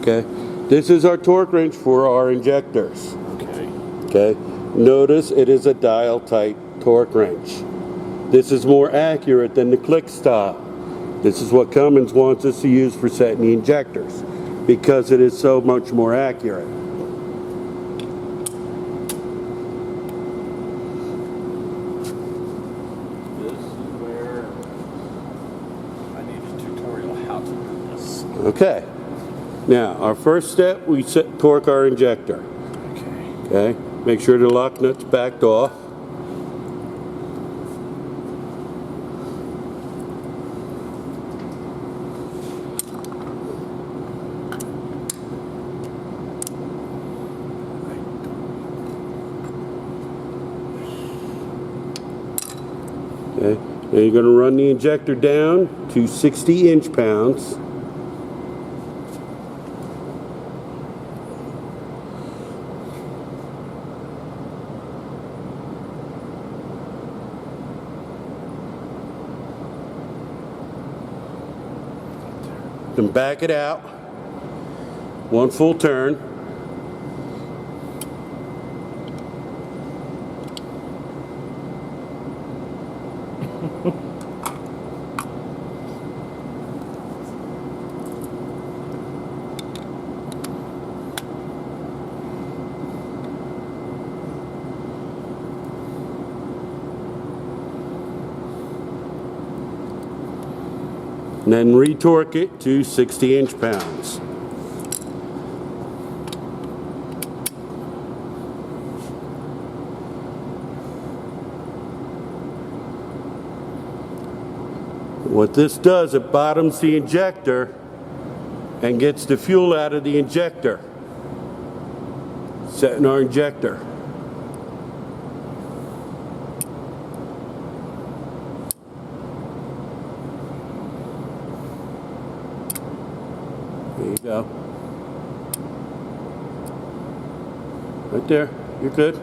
Okay, this is our torque wrench for our injectors. Okay, notice it is a dial type torque wrench. This is more accurate than the click style. This is what Cummins wants us to use for setting the injectors because it is so much more accurate. This is where I need a tutorial how to do this. Okay, now our first step, we torque our injector. Okay, make sure the lock nut's backed off. Okay, now you're going to run the injector down to 60 inch-pounds. Then back it out, one full turn. And then retorque it to 60 inch-pounds. What this does, it bottoms the injector and gets the fuel out of the injector, setting our injector. There you go. Right there. You're good.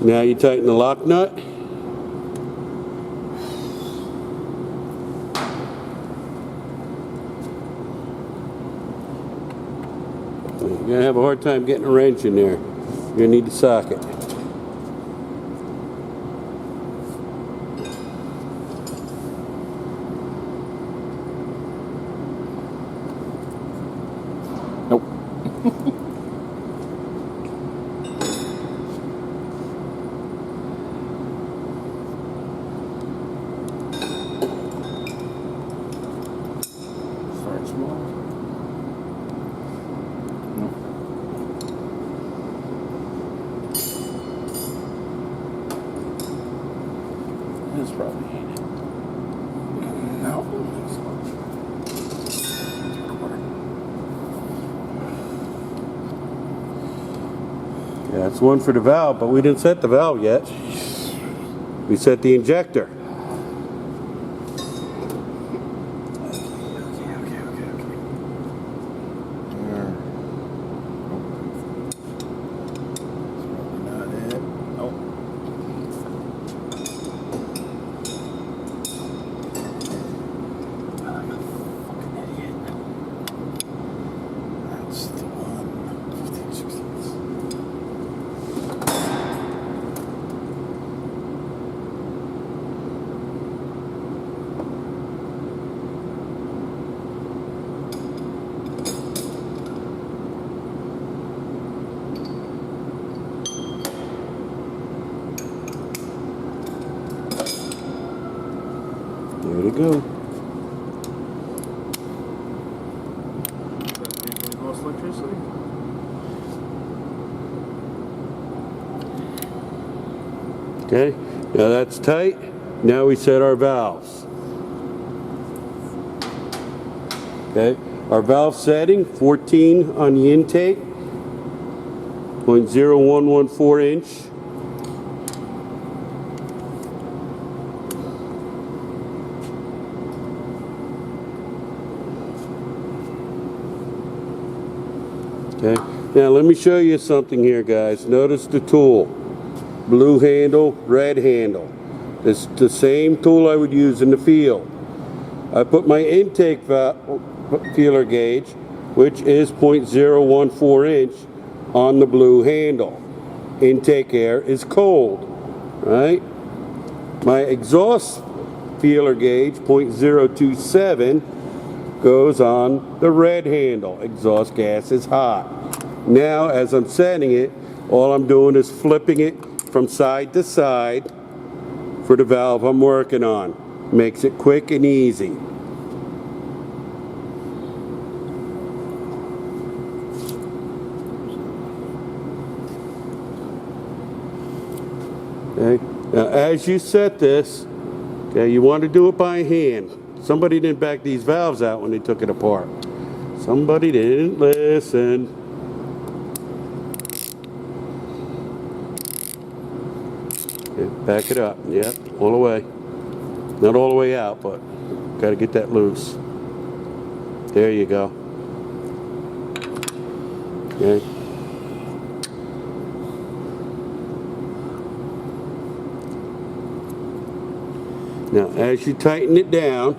Now you tighten the lock nut. You're going to have a hard time getting a wrench in there. You're going to need the socket. Nope. Start small. Nope. This probably ain't it. No. Yeah, that's one for the valve, but we didn't set the valve yet. We set the injector. There we go. Most electricity? Okay, now that's tight. Now we set our valves. Okay, our valve setting, 14 on the intake, 0.0114 inch. Okay, now let me show you something here, guys. Notice the tool. Blue handle, red handle. It's the same tool I would use in the field. I put my intake feeler gauge, which is 0.014 inch, on the blue handle. Intake air is cold, right? My exhaust feeler gauge, 0.027, goes on the red handle. Exhaust gas is hot. Now, as I'm setting it, all I'm doing is flipping it from side to side for the valve I'm working on. Makes it quick and easy. Okay. Now, as you set this, okay, you want to do it by hand. Somebody didn't back these valves out when they took it apart. Somebody didn't listen. Okay, back it up. Yep, all the way. Not all the way out, but got to get that loose. There you go. Okay. Now, as you tighten it down,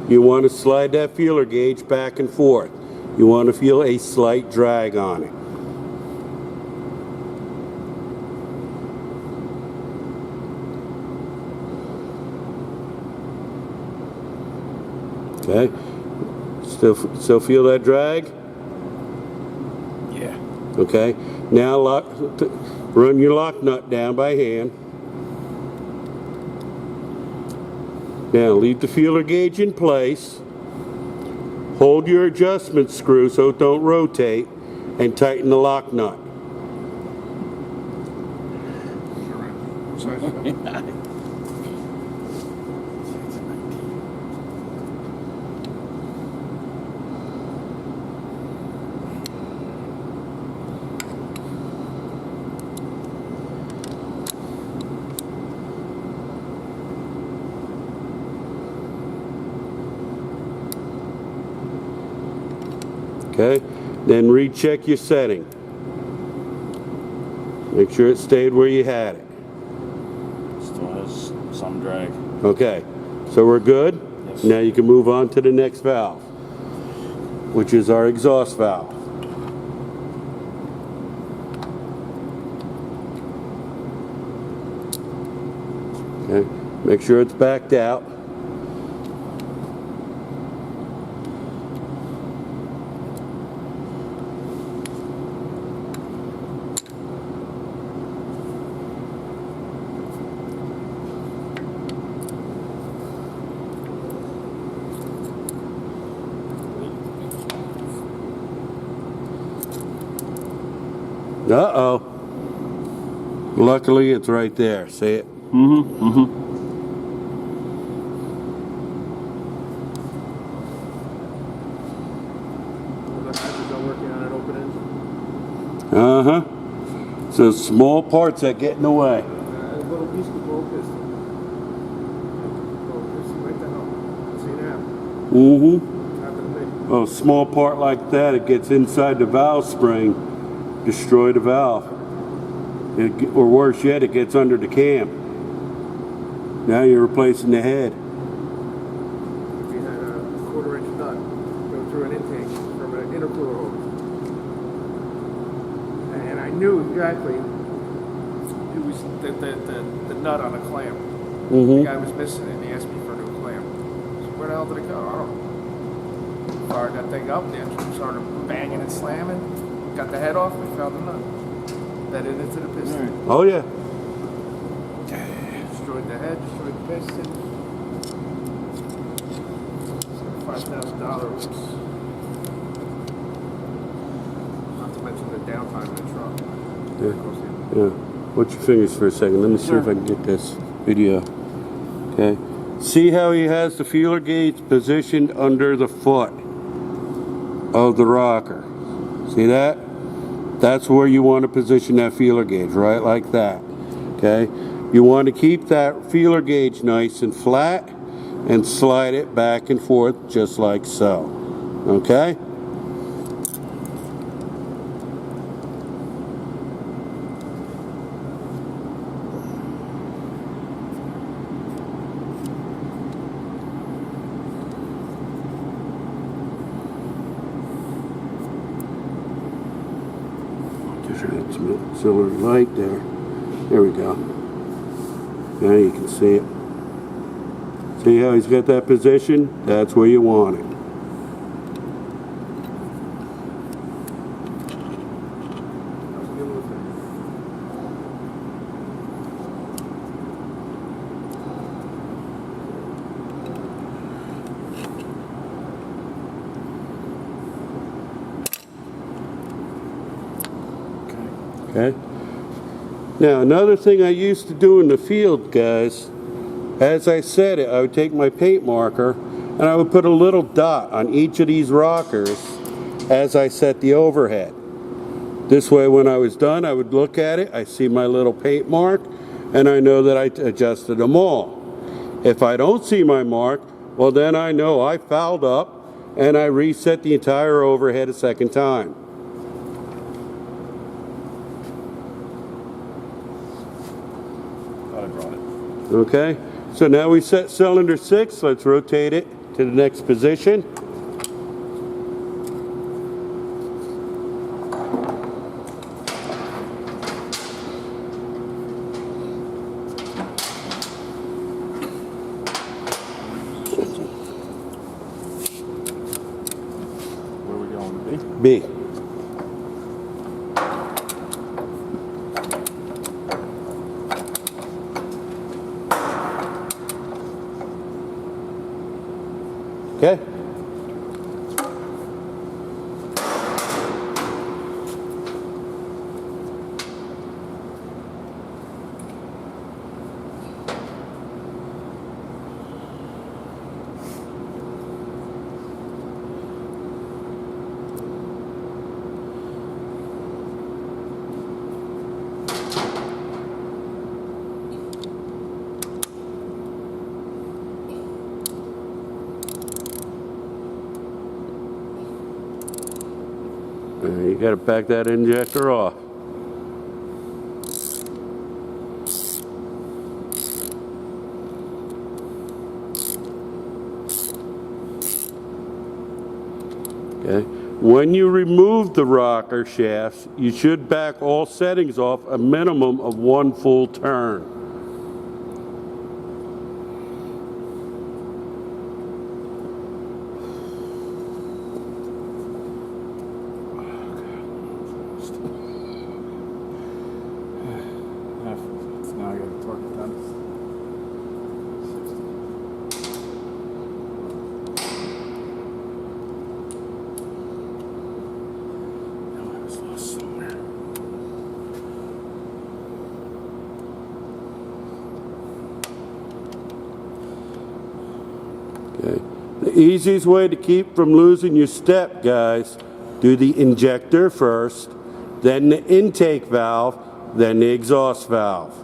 you want to slide that feeler gauge back and forth. You want to feel a slight drag on it. Okay. Still feel that drag? Yeah. Okay. Now run your lock nut down by hand. Now leave the feeler gauge in place. Hold your adjustment screw so it don't rotate, and tighten the lock nut. Okay, then recheck your setting. Make sure it stayed where you had it. Still has some drag. Okay, so we're good? Yes. Now you can move on to the next valve, which is our exhaust valve. Okay, make sure it's backed out. Uh-oh. Luckily, it's right there. See it? Mm-hmm. Mm-hmm. The hatches are working on an open end. Uh-huh. So small parts that get in the way. A little piece of blow piston. Blow piston right down. See now? Mm-hmm. Happened to me. Oh, a small part like that, it gets inside the valve spring, destroy the valve. Or worse yet, it gets under the cam. Now you're replacing the head. We had a 1/4 inch nut go through an intake from an intercooler hose. And I knew exactly it was the nut on a clamp. The Mm-hmm. guy was missing it and he asked me for a new clamp. I said, where the hell did it go? I don't know. Fired that thing up, the engine started banging and slamming. Got the head off, we found the nut. Fed it into the piston. Oh, yeah. Destroyed the head, destroyed the piston. $5,000. Not to mention the downtime in the truck. Yeah. Watch your fingers for a second. Let me see if I can get this video. Okay. See how he has the feeler gauge positioned under the foot of the rocker. See that? That's where you want to position that feeler gauge, right like that. Okay? You want to keep that feeler gauge nice and flat and slide it back and forth just like so. Okay? Transmit auxiliary light there. There we go. Now you can see it. See how he's got that position? That's where you want it. Okay. Now another thing I used to do in the field, guys, as I said it, I would take my paint marker and I would put a little dot on each of these rockers as I set the overhead. This way when I was done, I would look at it, I see my little paint mark, and I know that I adjusted them all. If I don't see my mark, well then I know I fouled up and I reset the entire overhead a second time. I brought it. Okay, so now we set cylinder 6. Let's rotate it to the next position. Where are we going to B. be? Okay. You got to back that injector off. Okay. When you remove the rocker shafts, you should back all settings off a minimum of 1 full turn. Now I got to torque it down. No, I was lost somewhere. Okay. The easiest way to keep from losing your step, guys, do the injector first, then the intake valve, then the exhaust valve.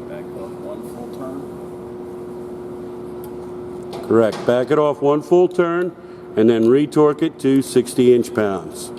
Back off 1 full turn. Correct. Back it off 1 full turn and then retorque it to 60 inch-pounds.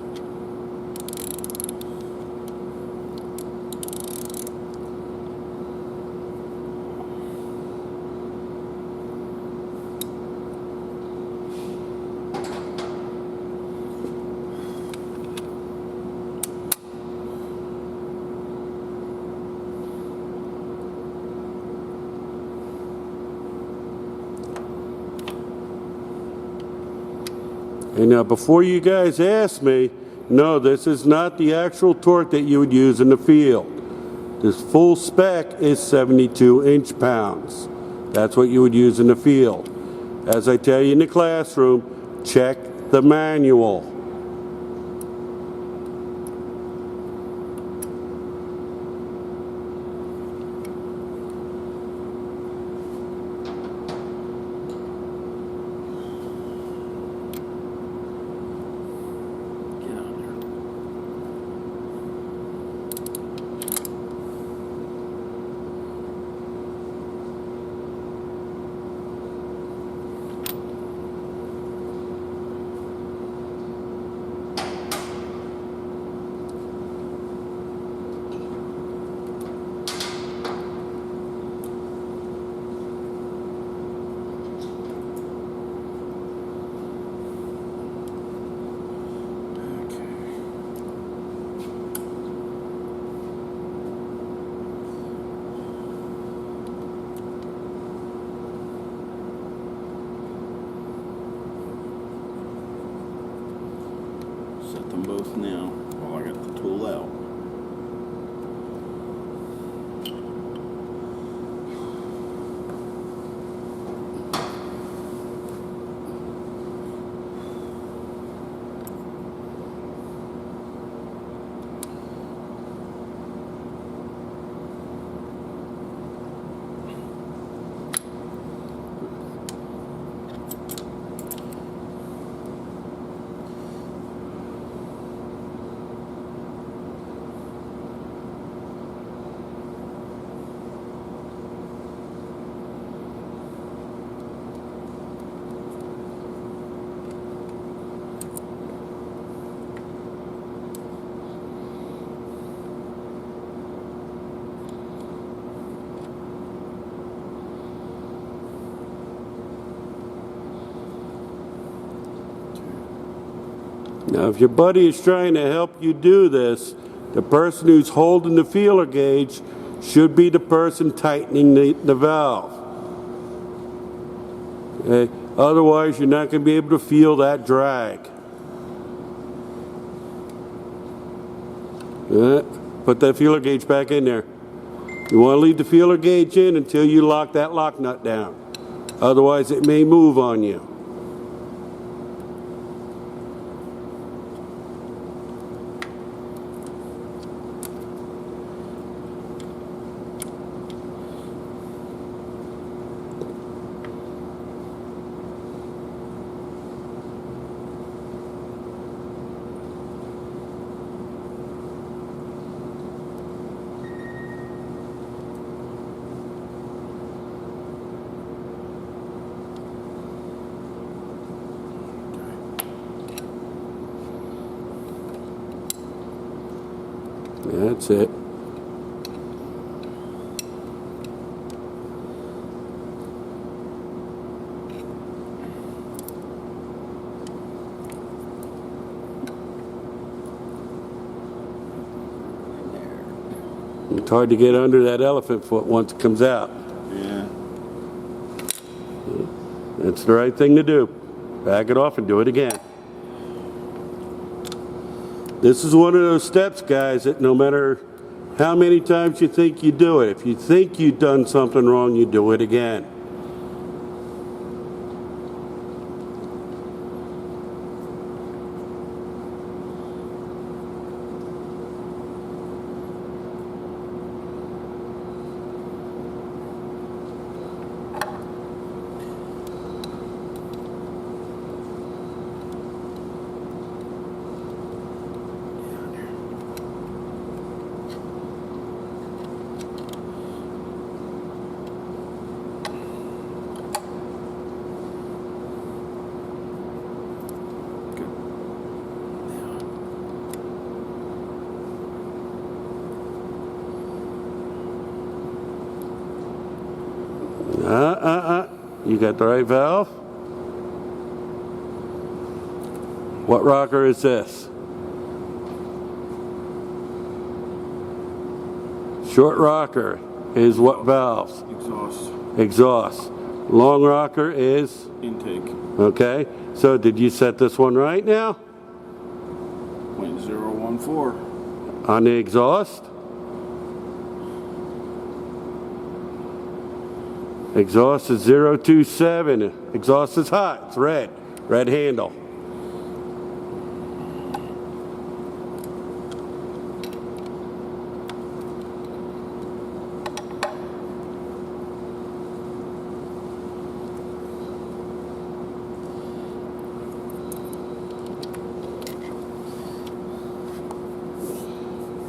And now before you guys ask me, no, this is not the actual torque that you would use in the field. This full spec is 72 inch-pounds. That's what you would use in the field. As I tell you in the classroom, check the manual. Get on there. Set them both now while I got the tool out. Now, if your buddy is trying to help you do this, the person who's holding the feeler gauge should be the person tightening the valve. Okay? Otherwise, you're not going to be able to feel that drag. Put that feeler gauge back in there. You want to leave the feeler gauge in until you lock that lock nut down. Otherwise, it may move on you. That's it. It's hard to get under that elephant foot once it comes out. Yeah. That's the right thing to do. Back it off and do it again. This is one of those steps, guys, that no matter how many times you think you do it, if you think you've done something wrong, you do it again. You got the right valve? What rocker is this? Short rocker is what valves? Exhaust. Exhaust. Long rocker is? Intake. Okay. So did you set this one right now? 0.014. On the exhaust? Exhaust is 027. Exhaust is hot. It's red. Red handle.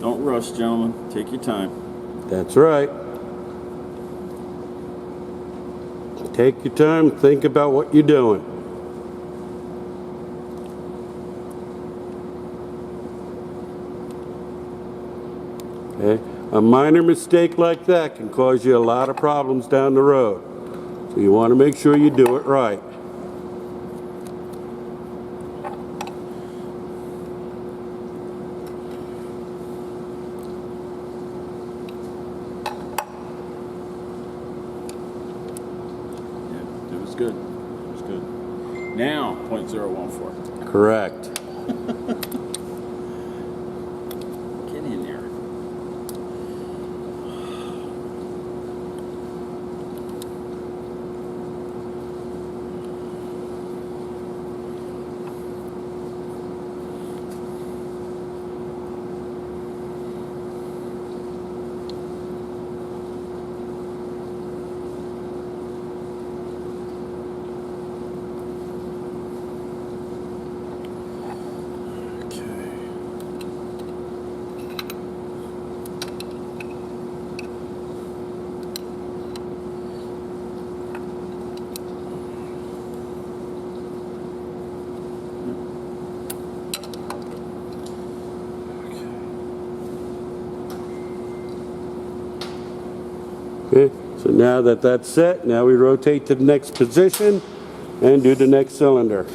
Don't rush, gentlemen. Take your time. That's right. Take your time, think about what you're doing. Okay? A minor mistake like that can cause you a lot of problems down the road. So you want to make sure you do it right. Good. It was good. Now, 0.014. Correct. So now that that's set, now we rotate to the next position and do the next cylinder.